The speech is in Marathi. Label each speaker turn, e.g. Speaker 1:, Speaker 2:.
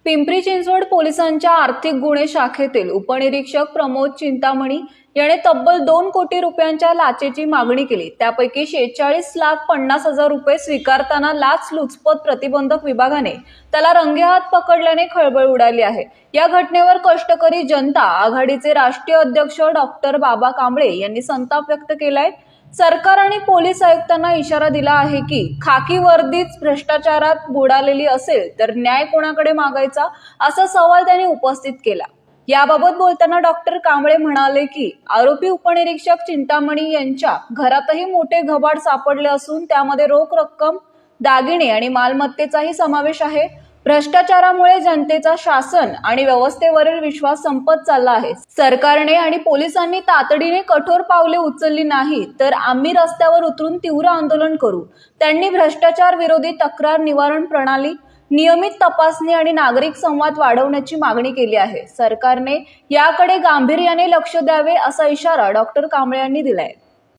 Speaker 1: पिंपरी चिंचवड पोलिसांच्या आर्थिक गुन्हे शाखेतील उपनिरीक्षक प्रमोद चिंतामणी याने तब्बल 2 कोटी रुपयांच्या लाचेची मागणी केली। त्यापैकी 46,50,000 रुपये स्वीकारताना लाचलुचपत प्रतिबंधक विभागाने त्याला रंगेहात पकडल्याने खळबळ उडाली आहे। या घटनेवर कष्टकरी जनता आघाडीचे राष्ट्रीय अध्यक्ष डॉक्टर बाबा कांबळे यांनी संताप व्यक्त केलाय। सरकार आणि पोलीस आयुक्तांना इशारा दिला आहे की खाकी वर्दीच भ्रष्टाचारात बुडालेली असेल तर न्याय कोणाकडे मागायचा, असा सवाल त्यांनी उपस्थित केला। याबाबत बोलताना डॉक्टर कांबळे म्हणाले की आरोपी उपनिरीक्षक चिंतामणी यांच्या घरातही मोठे घबाड सापडले असून त्यामध्ये रोख रक्कम, दागिने आणि मालमत्तेचाही समावेश आहे। भ्रष्टाचारामुळे जनतेचा शासन आणि व्यवस्थेवरील विश्वास संपत चालला आहे। सरकारने आणि पोलिसांनी तातडीने कठोर पावले उचलली नाही तर आम्ही रस्त्यावर उतरून तीव्र आंदोलन करू। त्यांनी भ्रष्टाचार विरोधी तक्रार निवारण प्रणाली, नियमित तपासणी आणि नागरिक संवाद वाढवण्याची मागणी केली आहे। सरकारने याकडे गांभीर्याने लक्ष द्यावे असा इशारा डॉक्टर कांबळे यांनी दिलाय।